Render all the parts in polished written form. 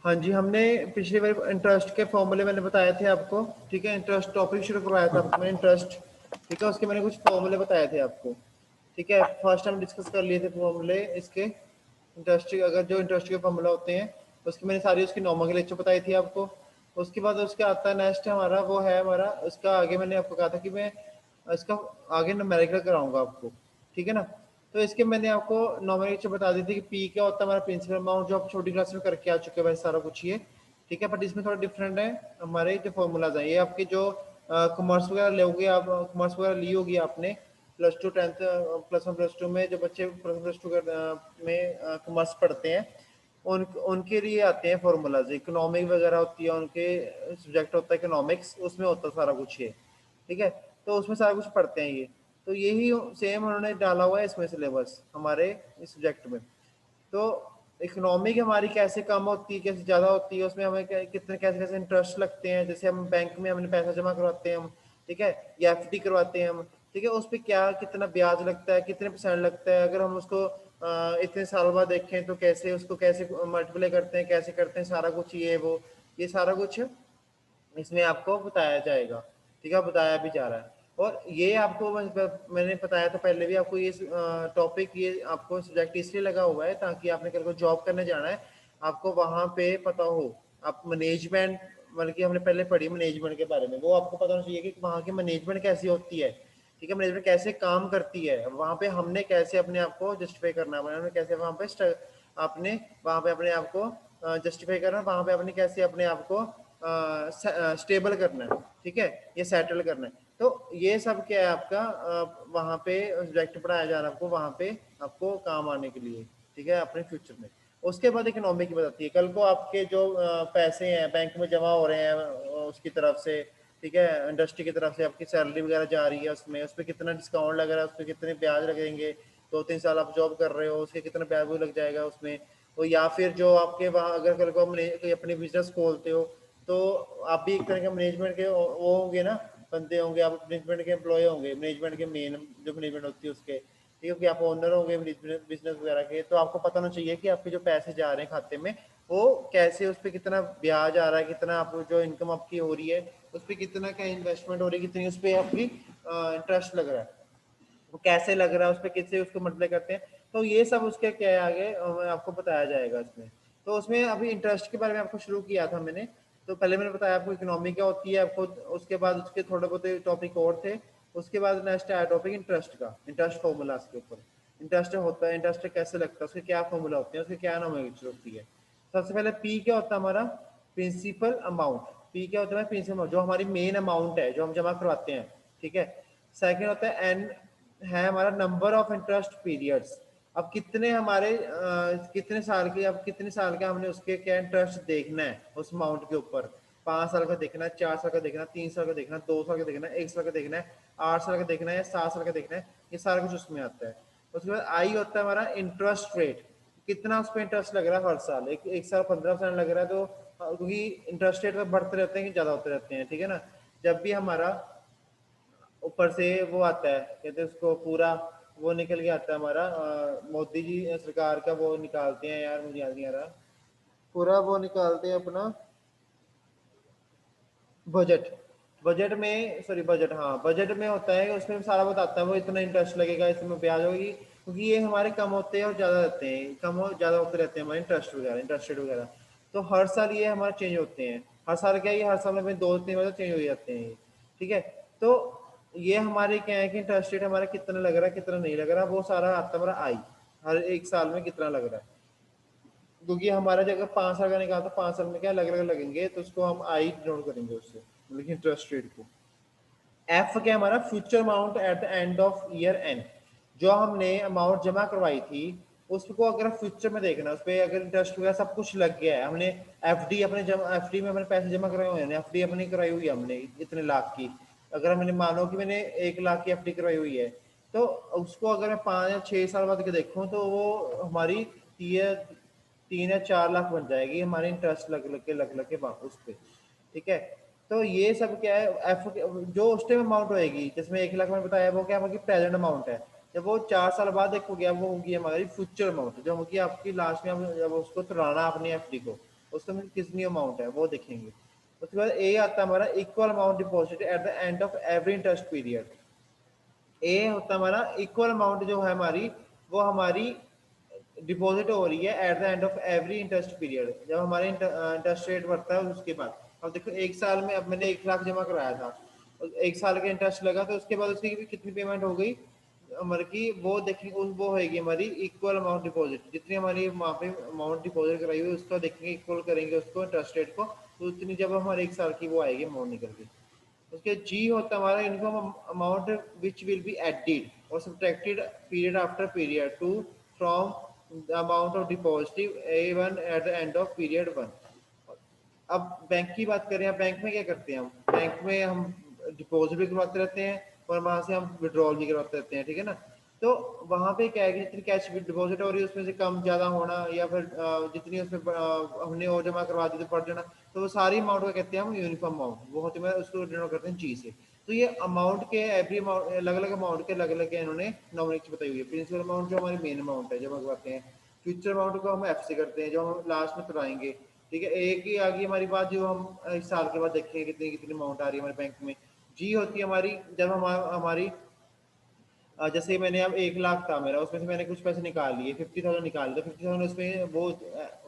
हाँ जी, हमने पिछली बार इंटरेस्ट के फॉर्मूले मैंने बताए थे आपको, ठीक है। इंटरेस्ट टॉपिक शुरू करवाया था आपको मैंने इंटरेस्ट, ठीक है। उसके मैंने कुछ फॉर्मूले बताए थे आपको, ठीक है। फर्स्ट हम डिस्कस कर लिए थे फॉर्मूले इसके इंटरेस्ट, अगर जो इंटरेस्ट के फॉर्मूला होते हैं उसकी मैंने सारी उसकी नॉमेनक्लेचर बताई थी आपको। उसके बाद उसके आता है नेक्स्ट हमारा, वो है हमारा उसका आगे मैंने आपको कहा था कि मैं इसका आगे न्यूमेरिकल कराऊंगा आपको, ठीक है ना। तो इसके मैंने आपको नॉमिनेशन बता दी थी कि पी क्या होता है हमारा प्रिंसिपल अमाउंट, जो आप छोटी क्लास में करके आ चुके हैं वैसे सारा कुछ ये, ठीक है। बट इसमें थोड़ा डिफरेंट है हमारे जो फॉर्मूलाज हैं। ये आपके जो कॉमर्स वगैरह लोगे आप, कॉमर्स वगैरह ली होगी आपने plus two tenth, plus one plus two में जो बच्चे प्लस टू में कॉमर्स पढ़ते हैं उन उनके लिए आते हैं फॉर्मूलाज। इकोनॉमिक वगैरह होती है उनके सब्जेक्ट होता है इकोनॉमिक्स, उसमें होता है सारा कुछ ये, ठीक है। तो उसमें सारा कुछ पढ़ते हैं ये, तो यही सेम उन्होंने डाला हुआ है इसमें सिलेबस हमारे इस सब्जेक्ट में। तो इकोनॉमिक हमारी कैसे कम होती है कैसे ज़्यादा होती है, उसमें हमें कितने कैसे कैसे इंटरेस्ट लगते हैं, जैसे हम बैंक में हमने पैसा जमा करवाते हैं हम, ठीक है, या एफडी करवाते हैं हम, ठीक है। उस पर क्या कितना ब्याज लगता है, कितने परसेंट लगता है, अगर हम उसको इतने साल बाद देखें तो कैसे उसको कैसे मल्टीप्लाई करते हैं, कैसे करते हैं सारा कुछ, ये सारा कुछ इसमें आपको बताया जाएगा, ठीक है, बताया भी जा रहा है। और ये आपको मैंने बताया था पहले भी आपको, ये टॉपिक ये आपको सब्जेक्ट इसलिए लगा हुआ है ताकि आपने कल को जॉब करने जाना है, आपको वहां पे पता हो। आप मैनेजमेंट, मतलब कि हमने पहले पढ़ी मैनेजमेंट के बारे में, वो आपको पता होना चाहिए कि वहाँ की मैनेजमेंट कैसी होती है, ठीक है। मैनेजमेंट कैसे काम करती है, वहाँ पे हमने कैसे अपने आप को जस्टिफाई करना है, हमने कैसे वहाँ पे आपने वहाँ पे अपने आप को जस्टिफाई करना है, वहाँ पे अपने कैसे अपने आप को स्टेबल करना है, ठीक है, ये सेटल करना है। तो ये सब क्या है आपका वहाँ पे सब्जेक्ट पढ़ाया जा रहा है आपको, वहाँ पे आपको काम आने के लिए, ठीक है, अपने फ्यूचर में। उसके बाद इकोनॉमी की बताती है, कल को आपके जो पैसे हैं बैंक में जमा हो रहे हैं उसकी तरफ से, ठीक है, इंडस्ट्री की तरफ से आपकी सैलरी वगैरह जा रही है, उसमें उस पर कितना डिस्काउंट लग रहा है, उस पर कितने ब्याज लगेंगे, 2-3 साल आप जॉब कर रहे हो उसके कितना ब्याज भी लग जाएगा उसमें। तो या फिर जो आपके वहाँ अगर कल को कोई अपनी बिजनेस खोलते हो तो आप भी एक तरह के मैनेजमेंट के वो होंगे ना, बंदे होंगे, आप मैनेजमेंट के एम्प्लॉय होंगे, मैनेजमेंट के मेन जो मैनेजमेंट होती है उसके, ठीक है, कि आप ओनर होंगे बिजनेस वगैरह के। तो आपको पता होना चाहिए कि आपके जो पैसे जा रहे हैं खाते में वो कैसे, उस पर कितना ब्याज आ रहा है, कितना आप जो इनकम आपकी हो रही है उस पर कितना क्या इन्वेस्टमेंट हो रही है, कितनी उस पर आपकी इंटरेस्ट लग रहा है, वो कैसे लग रहा है, उस पर किससे उसको मल्टीप्लाई करते हैं। तो ये सब उसके क्या है आगे आपको बताया जाएगा इसमें। तो उसमें अभी इंटरेस्ट के बारे में आपको शुरू किया था मैंने, तो पहले मैंने बताया आपको इकोनॉमी क्या होती है आपको, उसके बाद उसके थोड़े बहुत टॉपिक और थे। उसके बाद नेक्स्ट आया टॉपिक इंटरेस्ट का, इंटरेस्ट फॉर्मूला के ऊपर। इंटरेस्ट होता है, इंटरेस्ट कैसे लगता है, उसके क्या फॉर्मूला होते हैं, उसके क्या नॉमेनक्लेचर होती है। सबसे पहले पी क्या होता है हमारा, प्रिंसिपल अमाउंट। पी क्या होता है, प्रिंसिपल अमाउंट, जो हमारी मेन अमाउंट है जो हम जमा करवाते हैं, ठीक है। सेकंड होता है एन, है हमारा नंबर ऑफ इंटरेस्ट पीरियड्स। अब कितने हमारे कितने साल के, अब कितने साल का हमने उसके क्या इंटरेस्ट देखना है उस अमाउंट के ऊपर, 5 साल का देखना है, 4 साल का देखना है, 3 साल का देखना है, 2 साल का देखना है, 1 साल का देखना है, 8 साल का देखना है या 7 साल का देखना है, ये सारा कुछ उसमें आता है। उसके बाद आई होता है हमारा इंटरेस्ट रेट, कितना उस पर इंटरेस्ट लग रहा है हर साल, एक साल 15% लग रहा है, तो क्योंकि इंटरेस्ट रेट बढ़ते रहते हैं कि ज्यादा होते रहते हैं, ठीक है ना। जब भी हमारा ऊपर से वो आता है, कहते हैं उसको पूरा वो निकल के आता है हमारा, मोदी जी सरकार का वो निकालते हैं यार, मुझे याद नहीं आ रहा, पूरा वो निकालते हैं अपना बजट। बजट में सॉरी बजट, हाँ बजट में होता है, उसमें सारा बताता है वो इतना इंटरेस्ट लगेगा, इसमें ब्याज होगी, क्योंकि ये हमारे कम होते हैं और ज़्यादा रहते हैं, कम और ज़्यादा होते रहते हैं हमारे इंटरेस्ट वगैरह, इंटरेस्ट रेट वगैरह। तो हर साल ये हमारे चेंज होते हैं, हर साल क्या है, ये हर साल में 2-3 बार चेंज हो जाते हैं ये, ठीक है। तो ये हमारे क्या है कि इंटरेस्ट रेट हमारा कितना लग रहा है कितना नहीं लग रहा, वो सारा आता है हमारा आई, हर एक साल में कितना लग रहा है। क्योंकि हमारा जगह 5 साल का निकाला तो 5 साल में क्या अलग अलग लगेंगे, तो उसको हम आई डिनोट करेंगे उससे, मतलब इंटरेस्ट रेट को। एफ क्या हमारा future amount at the end of year and, जो हमने अमाउंट जमा करवाई थी उसको अगर फ्यूचर में देखना, उस पर अगर इंटरेस्ट वगैरह सब कुछ लग गया है, हमने एफडी अपने एफडी में अपने पैसे जमा कराए हुए हैं, एफडी अपनी कराई हुई है हमने इतने लाख की, अगर मैंने मानो कि मैंने 1 लाख की एफडी करवाई हुई है, तो उसको अगर मैं 5 या 6 साल बाद के देखूँ तो वो हमारी 3 या 4 लाख बन जाएगी हमारे इंटरेस्ट लग के उस पर, ठीक है। तो ये सब क्या है, एफ जो उस टाइम अमाउंट होएगी जिसमें 1 लाख मैंने बताया वो क्या हमारी प्रेजेंट अमाउंट है, जब वो 4 साल बाद देखोगे वो होगी हमारी फ्यूचर अमाउंट, जो होगी आपकी लास्ट में जब उसको तोड़ाना अपनी एफडी को, उसका मतलब कितनी अमाउंट है वो देखेंगे। उसके बाद ए आता है हमारा equal amount deposit at the end of every interest period. A होता है हमारा इक्वल अमाउंट जो है हमारी, वो हमारी डिपॉजिट हो रही है eight the end of every interest period, जब हमारे इंटरेस्ट रेट बढ़ता है उसके बाद। अब देखो एक साल में, अब मैंने 1 लाख जमा कराया था, एक साल का इंटरेस्ट लगा, तो उसके बाद उसकी कितनी पेमेंट हो गई हमारी की, वो देखेंगे वो होगी हमारी इक्वल अमाउंट डिपॉजिट, जितनी हमारी वहाँ पे अमाउंट डिपॉजिट कराई हुई उसको देखेंगे, इक्वल करेंगे उसको इंटरेस्ट रेट को, तो उतनी जब हमारे एक साल की वो आएगी अमाउंट निकल के। उसके जी होता है हमारा income amount which will be added और subtracted period after period to from the amount of deposit A one at the end of period one. अब बैंक की बात करें, बैंक में क्या करते हैं हम, बैंक में हम डिपॉजिट भी करवाते रहते हैं और वहां से हम विड्रॉल भी करवाते रहते हैं, ठीक है ना। तो वहां पे क्या है कि जितनी कैश डिपॉजिट हो रही है उसमें से कम ज्यादा होना, या फिर जितनी उसमें हमने और जमा करवा दी तो पड़ जाना, तो वो सारी अमाउंट को कहते हैं हम यूनिफॉर्म अमाउंट, वो होती है उसको डिनोट करते हैं जी से। तो ये अमाउंट के एवरी अमाउंट अलग अलग अमाउंट के अलग अलग इन्होंने नॉमिनेशन बताई हुई है। प्रिंसिपल अमाउंट जो हमारी मेन अमाउंट है जमा करवाते हैं, फ्यूचर अमाउंट को हम एफ से करते हैं जो हम लास्ट में कराएंगे, ठीक है। एक ही आ गई हमारी बात जो हम इस साल के बाद देखेंगे कितनी कितनी अमाउंट आ रही है हमारे बैंक में। जी होती है हमारी जब हमारी जैसे मैंने अब 1 लाख था मेरा, उसमें से मैंने कुछ पैसे निकाल लिए, 50,000 निकाल दिया, 50,000 उसमें वो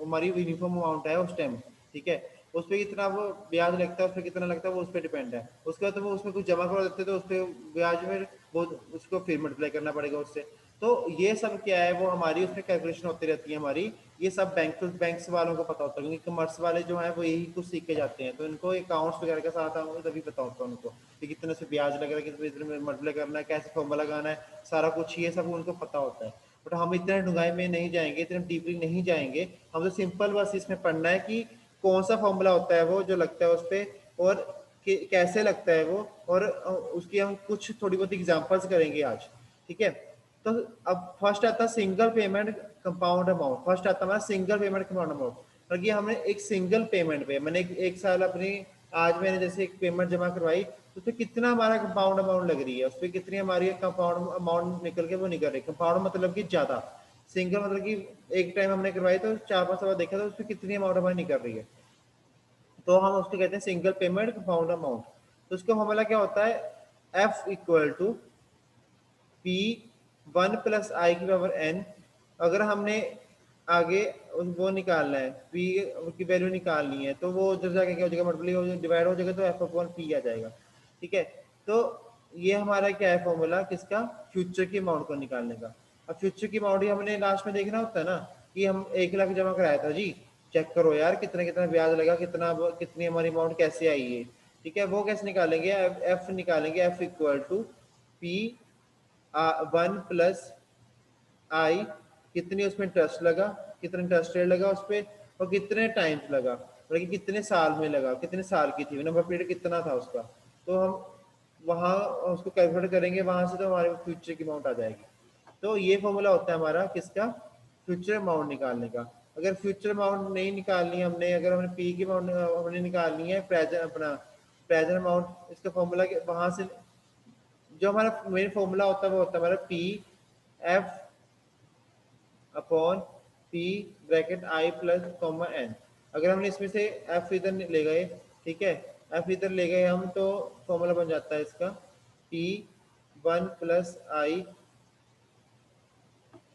हमारी यूनिफॉर्म अमाउंट है उस टाइम, ठीक है। उस पर कितना वो ब्याज लगता है, उस पर कितना लगता है वो उस पर डिपेंड है। उसके बाद तो वो उसमें कुछ जमा करवा देते तो उस पर ब्याज में वो उसको फिर मल्टीप्लाई करना पड़ेगा उससे। तो ये सब क्या है, वो हमारी उसमें कैलकुलेशन होती रहती है हमारी। ये सब बैंक्स वालों को पता होता है, क्योंकि कॉमर्स वाले जो है वो यही कुछ सीख के जाते हैं, तो इनको अकाउंट्स वगैरह का साथ तभी पता होता है उनको कि कितने से ब्याज लग रहा है, कितने इतने मल्टीप्लाई करना है, कैसे फॉर्मूला लगाना है, सारा कुछ ये सब उनको पता होता है। बट हम इतने ढुंगाई में नहीं जाएंगे, इतने डीपली नहीं जाएंगे, हम तो सिंपल बस इसमें पढ़ना है कि कौन सा फॉर्मूला होता है वो जो लगता है उस पर, और कैसे लगता है वो, और उसकी हम कुछ थोड़ी बहुत एग्जांपल्स करेंगे आज, ठीक है। तो अब फर्स्ट आता है single payment compound amount, first आता है हमारा सिंगल पेमेंट कंपाउंड अमाउंट। और ये हमने एक सिंगल पेमेंट पे, मैंने एक साल अपनी, आज मैंने जैसे एक पेमेंट जमा करवाई, तो उसमें कितना हमारा कंपाउंड अमाउंट लग रही है, उस पर कितनी हमारी कंपाउंड अमाउंट निकल के वो निकल रही है। कंपाउंड मतलब कि ज्यादा, सिंगल मतलब कि एक टाइम हमने करवाई तो 4-5 साल देखा तो उसमें कितनी अमाउंट हमारी निकल रही है, तो हम उसको कहते हैं सिंगल पेमेंट कंपाउंड अमाउंट। तो उसका फॉर्मूला क्या होता है, F equal to P 1+i⁴n। अगर हमने आगे वो निकालना है, पी की वैल्यू निकालनी है, तो वो उधर जाके क्या हो जाएगा, मल्टीप्लाई डिवाइड हो जाएगा, तो f/p आ जाएगा, ठीक है। तो ये हमारा क्या है फॉर्मूला किसका, फ्यूचर की अमाउंट को निकालने का। अब फ्यूचर की अमाउंट ही हमने लास्ट में देखना होता है ना, कि हम 1 लाख जमा कराया था जी, चेक करो यार कितना कितना ब्याज लगा, कितना कितनी हमारी अमाउंट कैसे आई है, ठीक है। वो कैसे निकालेंगे, एफ निकालेंगे, F equal to P 1+i, कितनी उसमें इंटरेस्ट लगा, कितना इंटरेस्ट रेट लगा उस पर, और कितने टाइम्स लगा, मतलब कि कितने साल में लगा, कितने साल की थी नंबर पीरियड कितना था उसका। तो हम वहाँ उसको कैलकुलेट करेंगे वहां से, तो हमारे फ्यूचर की अमाउंट आ जाएगी। तो ये फॉर्मूला होता है हमारा किसका, फ्यूचर अमाउंट निकालने का। अगर फ्यूचर अमाउंट नहीं निकालनी है हमने, अगर हमने पी की अमाउंट हमने निकालनी है, प्रेजेंट अपना प्रेजेंट अमाउंट, इसका फॉर्मूला वहां से जो हमारा मेन फॉर्मूला होता है वो होता है हमारा P F upon P bracket I plus comma N. अगर हमने इसमें से एफ इधर ले गए, ठीक है, एफ इधर ले गए हम, तो फॉर्मूला बन जाता है इसका पी 1+i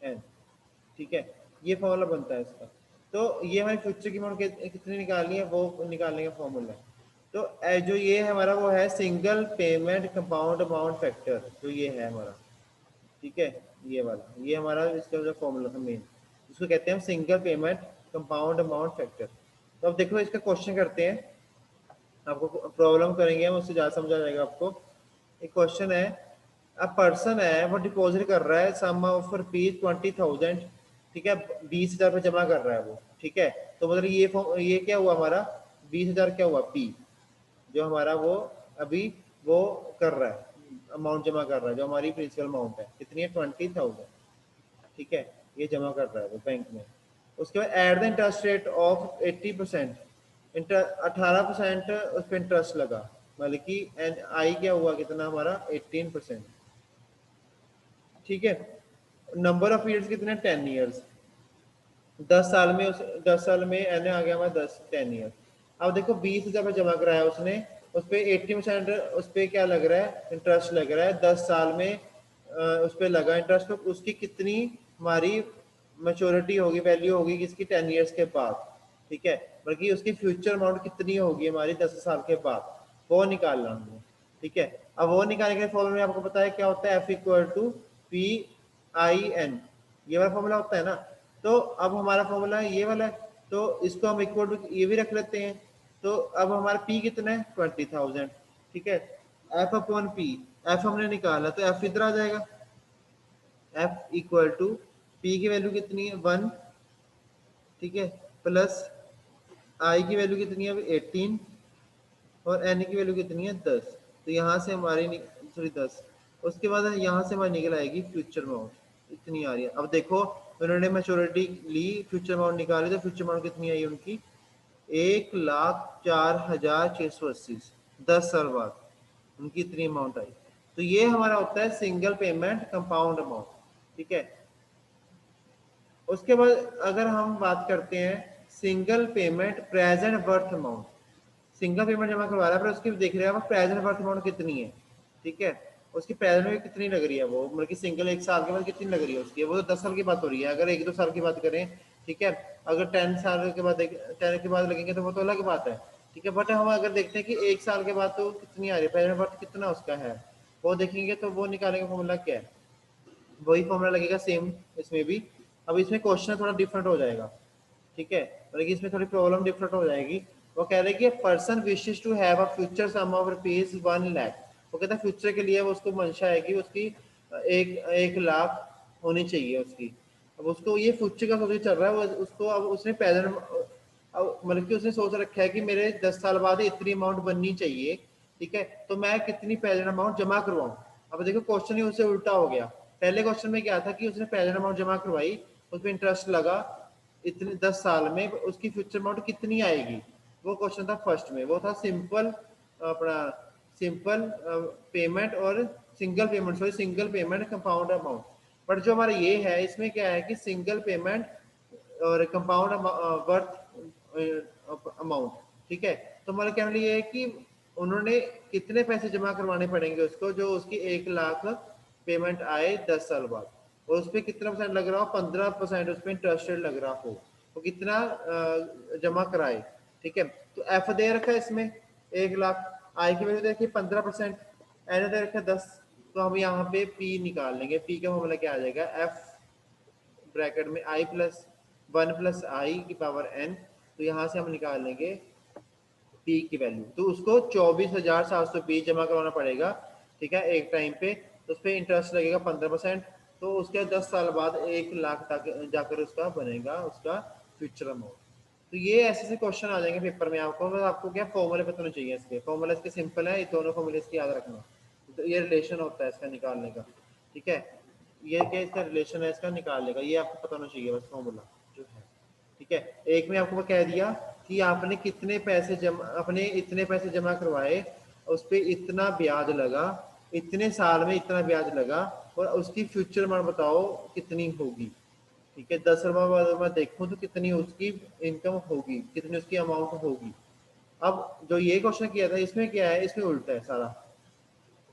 एन, ठीक है। ये फॉर्मूला बनता है इसका। तो ये हमारे फ्यूचर की अमाउंट कितनी निकालनी है वो निकालने का फॉर्मूला है। तो जो ये है हमारा वो है single payment compound amount factor, जो ये है हमारा, ठीक है, ये वाला, ये हमारा इसका जो फॉर्मूला था मेन, इसको कहते हैं हम single payment compound amount factor. तो अब देखो इसका क्वेश्चन करते हैं, आपको प्रॉब्लम करेंगे हम, उससे ज़्यादा समझ आ जाएगा आपको। एक क्वेश्चन है, अ पर्सन है वो डिपॉजिट कर रहा है सम ऑफ रुपीज 20,000, ठीक है, 20,000 रुपये जमा कर रहा है वो, ठीक है। तो मतलब ये क्या हुआ हमारा, 20,000 क्या हुआ, पी जो हमारा वो अभी वो कर रहा है, अमाउंट जमा कर रहा है, जो हमारी प्रिंसिपल अमाउंट है कितनी है, 20,000, ठीक है, ये जमा कर रहा है वो बैंक में। उसके बाद at the interest rate of 80%, 18% उस पर इंटरेस्ट लगा, मतलब कि एन आई क्या हुआ कितना हमारा 18%, ठीक है। नंबर ऑफ ईयर्स कितने, 10 ईयर्स, 10 साल में एन आ गया हमारा 10 ईयर। अब देखो 20,000 रुपये जमा कराया उसने, उस पर 80% उस पर क्या लग रहा है, इंटरेस्ट लग रहा है 10 साल में। उस पर लगा इंटरेस्ट, तो उसकी कितनी हमारी मैच्योरिटी होगी, वैल्यू होगी किसकी 10 ईयर्स के बाद, ठीक है। बल्कि उसकी फ्यूचर अमाउंट कितनी होगी हमारी 10 साल के बाद, वो निकालना हमने, ठीक है। अब वो निकालने के फॉर्मूला में आपको पता है क्या होता है, F equal to P I N, ये वाला फॉर्मूला होता है ना। तो अब हमारा फॉर्मूला ये वाला है, तो इसको हम इक्वल टू ये भी रख लेते हैं। तो अब हमारा पी कितना है 20,000, ठीक है। एफ अपॉन पी, एफ हमने निकाला तो एफ इधर आ जाएगा, एफ इक्वल टू पी की वैल्यू कितनी है 1, ठीक है, प्लस आई की वैल्यू कितनी है 18 और एन की वैल्यू कितनी है 10। तो यहाँ से हमारी सॉरी 10, उसके बाद यहाँ से हमारी निकल आएगी फ्यूचर अमाउंट इतनी आ रही है। अब देखो उन्होंने मैच्योरिटी ली, फ्यूचर अमाउंट निकाली, तो फ्यूचर अमाउंट कितनी आई उनकी 1,04,680, 10 साल बाद उनकी इतनी अमाउंट आई। तो ये हमारा होता है सिंगल पेमेंट कंपाउंड अमाउंट, ठीक है। उसके बाद अगर हम बात करते हैं single payment present worth amount, single payment जमा करवा रहा है पर उसकी देख रहे हैं आप प्रेजेंट वर्थ अमाउंट कितनी है, ठीक है। उसकी प्रेजेंट में कितनी लग रही है वो, मतलब कि सिंगल 1 साल के बाद कितनी लग रही है उसकी, वो तो 10 साल की बात हो रही है। अगर 1-2 साल की बात करें, ठीक है, अगर 10 साल के बाद 10 के बाद लगेंगे तो वो तो अलग बात है, ठीक है। बट हम अगर देखते हैं कि 1 साल के बाद तो कितनी आ रही है प्रेजेंट वर्थ, कितना उसका है वो देखेंगे, तो वो निकालेंगे फॉर्मूला क्या है, वही फॉर्मूला लगेगा सेम इसमें भी। अब इसमें क्वेश्चन थोड़ा डिफरेंट हो जाएगा, ठीक है, मतलब कि इसमें थोड़ी प्रॉब्लम डिफरेंट हो जाएगी। वो कह रहे हैं कि person wishes to have a future sum of rupees 1 lakh, वो कहता है फ्यूचर के लिए वो उसको मंशा है कि उसकी 1 लाख होनी चाहिए उसकी। अब उसको ये फ्यूचर का सोच चल रहा है, वो उसको अब उसने प्रेजेंट, मतलब कि उसने सोच रखा है कि मेरे 10 साल बाद इतनी अमाउंट बननी चाहिए, ठीक है, तो मैं कितनी प्रेजेंट अमाउंट जमा करवाऊं। अब देखो क्वेश्चन ही उससे उल्टा हो गया। पहले क्वेश्चन में क्या था कि उसने प्रेजेंट अमाउंट जमा करवाई, उसमें इंटरेस्ट लगा, इतने 10 साल में उसकी फ्यूचर अमाउंट कितनी आएगी, वो क्वेश्चन था फर्स्ट में। वो था सिंपल अपना सिंपल पेमेंट और single payment, sorry single payment compound amount. But जो हमारा ये है इसमें क्या है कि सिंगल पेमेंट और कंपाउंड वर्थ अमाउंट, ठीक है। तो हमारा कहने लिए है कि उन्होंने कितने पैसे जमा करवाने पड़ेंगे उसको, जो उसकी 1 लाख पेमेंट आए 10 साल बाद, और उस पर कितना परसेंट लग रहा हो, 15% उस पर इंटरेस्ट रेट लग रहा हो, तो कितना जमा कराए, ठीक है। तो एफ दे रखा है इसमें 1 लाख, आई की वैल्यू देखिए 15%, एन दे रखा है 10। तो हम यहाँ पे पी निकाल लेंगे, पी का फॉर्मूला क्या आ जाएगा, एफ ब्रैकेट में आई प्लस 1 प्लस आई की पावर एन। तो यहाँ से हम निकाल लेंगे पी की वैल्यू, तो उसको 24,720 जमा करवाना पड़ेगा, ठीक है, एक टाइम पे। तो उस पर इंटरेस्ट लगेगा 15%, तो उसके 10 साल बाद 1 लाख तक जाकर उसका बनेगा उसका फ्यूचर अमाउंट। तो ये ऐसे ऐसे क्वेश्चन आ जाएंगे पेपर में आपको, बस आपको क्या फॉर्मूले पता होने चाहिए इसके, फॉर्मूला इसके सिंपल है, ये दोनों फॉर्मूले इसकी याद रखना। तो ये रिलेशन होता है इसका निकालने का, ठीक है, ये क्या इसका रिलेशन है इसका निकालने का, ये आपको पता होना चाहिए बस फॉर्मूला जो है, ठीक है। एक में आपको कह दिया कि आपने कितने पैसे जमा, अपने इतने पैसे जमा करवाए, उस पर इतना ब्याज लगा, इतने साल में इतना ब्याज लगा, और उसकी फ्यूचर अमाउंट बताओ कितनी होगी, ठीक है। 10 रुपये बाद मैं देखूं तो कितनी उसकी इनकम होगी, कितनी उसकी अमाउंट होगी। अब जो ये क्वेश्चन किया था इसमें क्या है, इसमें उल्टा है सारा,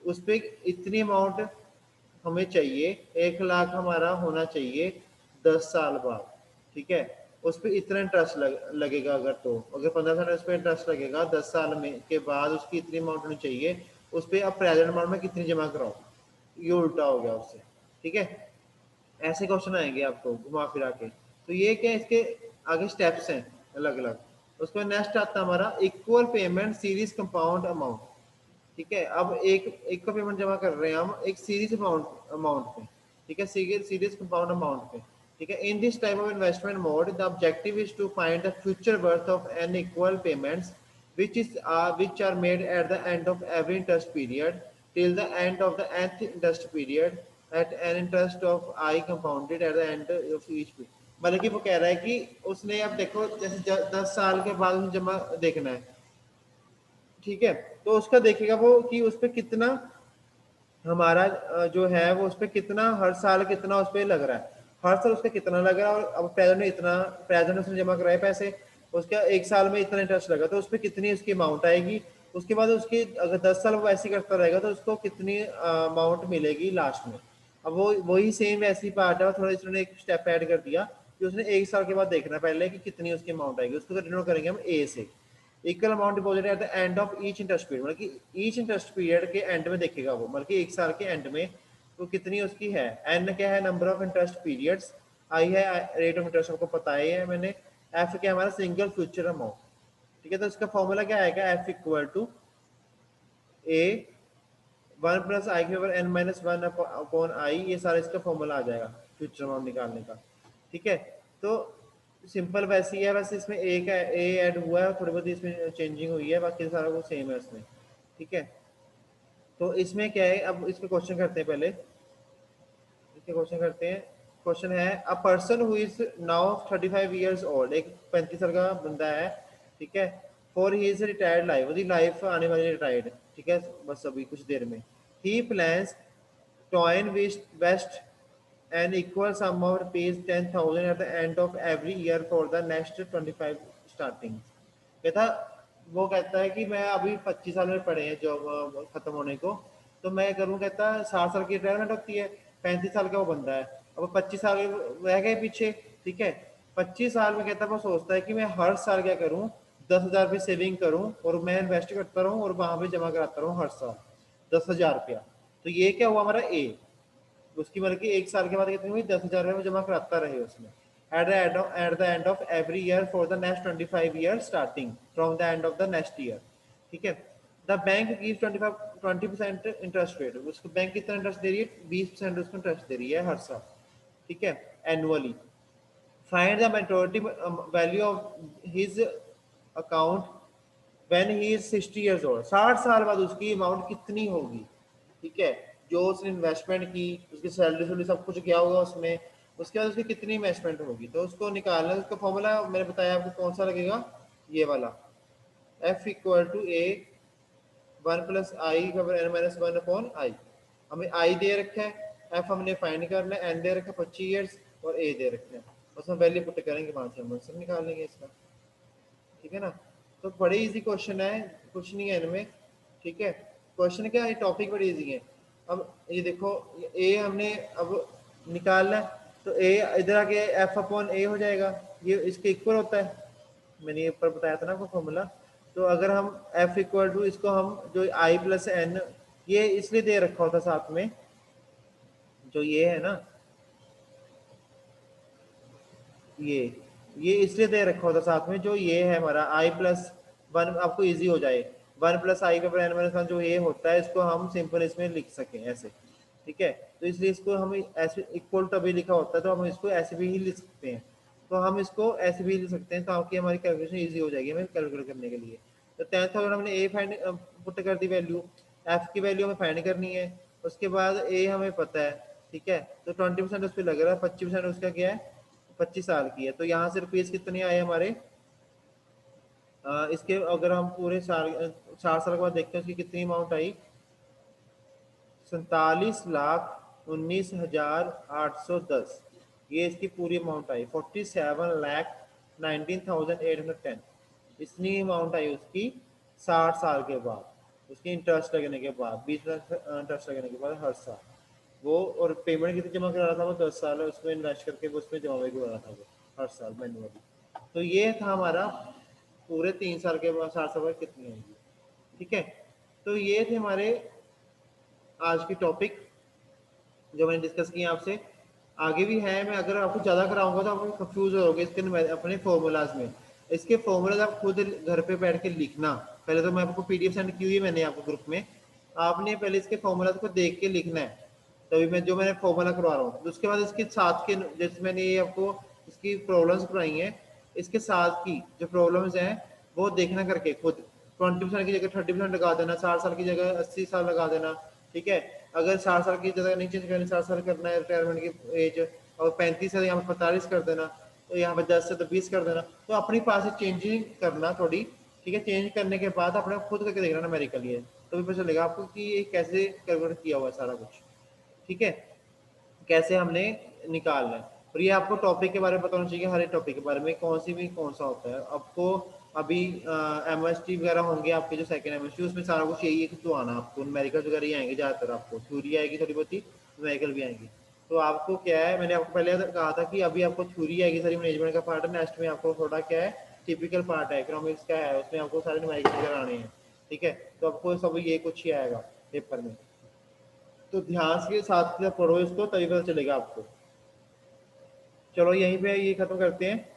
उस पर इतनी अमाउंट हमें चाहिए, 1 लाख हमारा होना चाहिए 10 साल बाद, ठीक है। उस पर इतना इंटरेस्ट लगेगा, अगर तो अगर 15 साल उस पर इंटरेस्ट लगेगा 10 साल में के बाद उसकी इतनी अमाउंट होनी चाहिए, उस पर अब प्रेजेंट अमाउंट में कितनी जमा कराओ, ये उल्टा हो गया उससे, ठीक है। ऐसे क्वेश्चन आएंगे आपको घुमा फिरा के। तो ये क्या इसके आगे स्टेप्स हैं अलग अलग। उसके बाद नेक्स्ट आता है हमारा equal payment series compound amount, ठीक है। अब एक का पेमेंट जमा कर रहे हैं हम एक सीरीज अमाउंट अमाउंट पे, ठीक है, सीरीज कंपाउंड अमाउंट पे, ठीक है। In this type of investment mode the objective is to find the future worth of an equal payments which are made at the end of every interest period till the end of the nth interest period at an interest of I compounded at the end of each period। मतलब कि वो कह रहा है कि उसने अब देखो जैसे 10 साल के बाद जमा देखना है, ठीक है, तो उसका देखेगा वो कि उस पर कितना हमारा जो है वो उस पर कितना हर साल कितना उस पर लग रहा है। हर साल उसका कितना लगा, और अब प्रेजेंट में इतना, प्रेजेंट उसने जमा कराए पैसे, उसका एक साल में इतना इंटरेस्ट लगा, तो उस पर कितनी उसकी अमाउंट आएगी। उसके बाद उसकी अगर 10 साल वो ऐसे करता रहेगा तो उसको कितनी अमाउंट मिलेगी लास्ट में। अब वो वही सेम ऐसी पार्ट है, थोड़ा इसने एक स्टेप ऐड कर दिया कि उसने एक साल के बाद देखना पहले कि कितनी उसकी अमाउंट आएगी। उसको डिनोट करेंगे हम ए से, equal amount deposit at the end of each interest period, मतलब कि ईच इंटरेस्ट पीरियड के एंड में देखेगा वो, मतलब कि एक साल के एंड में तो कितनी उसकी है। एन क्या है, नंबर ऑफ इंटरेस्ट पीरियड्स, आई है रेट ऑफ इंटरेस्ट, आपको पता ही है मैंने। एफ क्या हमारा सिंगल फ्यूचर अमाउंट, ठीक है। तो इसका फॉर्मूला क्या आएगा, F equal to A 1 plus I के N minus one upon I, ये सारा इसका फॉर्मूला आ जाएगा फ्यूचर अमाउंट निकालने का, ठीक है। तो सिंपल वैसी है, बस इसमें ए का ए ऐड हुआ है, थोड़ी बहुत इसमें चेंजिंग हुई है, बाकी सारा कुछ सेम है इसमें, ठीक है। तो इसमें क्या है, अब इसमें क्वेश्चन करते हैं पहले, इसके क्वेश्चन करते हैं। क्वेश्चन है a person who is now 35 years old, एक 35 साल का बंदा है, ठीक है। For he is retired life, उसकी लाइफ आने वाली रिटायर्ड, ठीक है, बस अभी कुछ देर में। He plans to invest an equal sum of rupees 10,000 at the end of every year for the next 25 starting. कहता, वो कहता है कि मैं अभी 25 साल में पड़े हैं जॉब खत्म होने को, तो मैं करूँ, कहता 60 साल की रिटायरमेंट होती है, 35 साल का वो बंदा है, अब 25 साल रह गए पीछे, ठीक है। 25 साल में कहता वो सोचता है कि मैं हर साल क्या करूँ, 10,000 रुपये सेविंग करूँ और मैं इन्वेस्ट करता रहूँ और वहां पे जमा कराता रहूँ हर साल 10,000 रुपया। तो ये क्या हुआ हमारा ए, उसकी मतलब कि एक साल के बाद कितनी हुई, 10,000 रुपये जमा कराता रहे उसमें eight the end of every year for the next 25 year starting from the end of the next year, ठीक है। The bank give 20% interest rate, उसको बैंक कितना इंटरेस्ट दे रही है, 20% उसको इंटरेस्ट दे रही है हर साल, ठीक है, annually. Find the maturity value of his account when he is 60 years old, 60 साल बाद उसकी अमाउंट कितनी होगी, ठीक है। जो उसने इन्वेस्टमेंट की, उसकी सैलरी सब कुछ गया होगा उसमें, उसके बाद उसकी कितनी इन्वेस्टमेंट होगी, तो उसको निकालना है। उसका फॉर्मूला मैंने बताया आपको, कौन सा लगेगा, ये वाला, F equal to A 1 plus I N minus one upon I. हमें आई दे रखा है, एफ हमने फाइंड करना है, एन दे रखा है 25 ईयर्स और ए दे रखा है, बस हम वैल्यू पुट करेंगे, वहां से हम आंसर निकाल लेंगे इसका, ठीक है ना। तो बड़े इजी क्वेश्चन है, कुछ नहीं है इनमें, ठीक है। क्वेश्चन क्या है, टॉपिक बड़ी इजी है। अब ये देखो, ए हमने अब निकालना है, तो ए इधर आके एफ अपॉन ए हो जाएगा, ये इसके इक्वल होता है, मैंने ये ऊपर बताया था ना आपको फॉर्मूला। तो अगर हम एफ इक्वल टू इसको हम जो आई प्लस एन, ये इसलिए दे रखा होता साथ में, जो ये है ना, ये इसलिए दे रखा होता साथ में, जो ये है हमारा आई प्लस वन, आपको इजी हो जाए, 1 प्लस आई का एन माइनस वन, जो ये होता है इसको हम सिंपल इसमें लिख सकें ऐसे, ठीक है। तो इसलिए इसको हम ऐसे इक्वल टू अभी लिखा होता है, तो हम इसको ऐसे भी ही लिख सकते हैं, तो हम इसको ऐसे भी लिख सकते हैं ताकि हमारी कैलकुलेशन ईजी हो जाएगी हमें कैलकुलेट करने के लिए। तो 10,000 हमने ए फाइंड पुट कर दी वैल्यू, एफ की वैल्यू हमें फाइंड करनी है, उसके बाद ए हमें पता है, ठीक है। तो 20% उस पर लग रहा है, 25% उसका क्या है, 25 साल की है, तो यहाँ से रुपीज कितने आए हमारे, इसके अगर हम पूरे साल 4 साल के बाद देखते हैं उसकी कितनी अमाउंट आई, 47,19,810, ये इसकी पूरी अमाउंट आई, 47,19,810, इतनी अमाउंट आई उसकी 60 साल के बाद, उसकी इंटरेस्ट लगने के बाद, 20% इंटरेस्ट लगने के बाद हर साल वो, और पेमेंट कितनी जमा करा रहा था वो, 10 साल है उसमें इन्वेस्ट करके वो उसमें जमा करा रहा था वो हर साल मैनुअली। तो ये था हमारा पूरे 3 साल के बाद 60 साल बाद कितनी आएगी, ठीक है। तो ये थे हमारे आज की टॉपिक जो मैंने डिस्कस किया आपसे। आगे भी है, मैं अगर आपको ज़्यादा कराऊंगा तो आप कंफ्यूज होगे इसके अपने फॉर्मूलाज में। इसके फॉर्मूलाज आप खुद घर पे बैठ के लिखना, पहले तो मैं आपको पीडीएफ सेंड की हुई मैंने आपको ग्रुप में, आपने पहले इसके फॉर्मूलाज को देख के लिखना है, तभी मैं जो मैंने फॉर्मूला करवा रहा हूँ। उसके बाद इसके साथ के, जैसे मैंने ये आपको इसकी प्रॉब्लम्स कराई हैं, इसके साथ की जो प्रॉब्लम्स हैं वो देखना करके खुद, 20% की जगह 30% लगा देना, 60 साल की जगह 80 साल लगा देना, ठीक है। अगर 60 साल की जगह नहीं चेंज करनी, 60 साल करना है रिटायरमेंट की एज, और 35 है यहाँ पे 45 कर देना, तो यहाँ पे 10 से तो 20 कर देना, तो अपनी पास से चेंजिंग करना थोड़ी, ठीक है। चेंज करने के बाद अपने खुद करके देखना न्यूमेरिकल ये, तो भी पता चलेगा आपको कि ये कैसे कैलकुलेट किया हुआ है सारा कुछ, ठीक है, कैसे हमने निकालना है। और ये आपको टॉपिक के बारे में पता होना चाहिए, हर एक टॉपिक के बारे में कौन सी में कौन सा होता है। आपको अभी एमएसटी वगैरह होंगे आपके जो सेकंड एमएसटी, उसमें सारा कुछ यही है कि तो आना आपको न्यूमेरिकल वगैरह ही आएंगे ज़्यादातर, आपको थ्योरी आएगी थोड़ी बहुत ही, न्यूमेरिकल भी आएंगी। तो आपको क्या है, मैंने आपको पहले कहा था कि अभी आपको थ्योरी आएगी सारी, मैनेजमेंट का पार्ट है, नेक्स्ट में आपको थोड़ा क्या है टिपिकल पार्ट है इकोनॉमिक्स का है, उसमें आपको सारे न्यूमेरिकल वगैरह आने हैं, ठीक है। तो आपको सब ये कुछ ही आएगा पेपर में, तो ध्यान के साथ पढ़ो इसको, तभी पता चलेगा आपको। चलो यहीं पे ये खत्म करते हैं।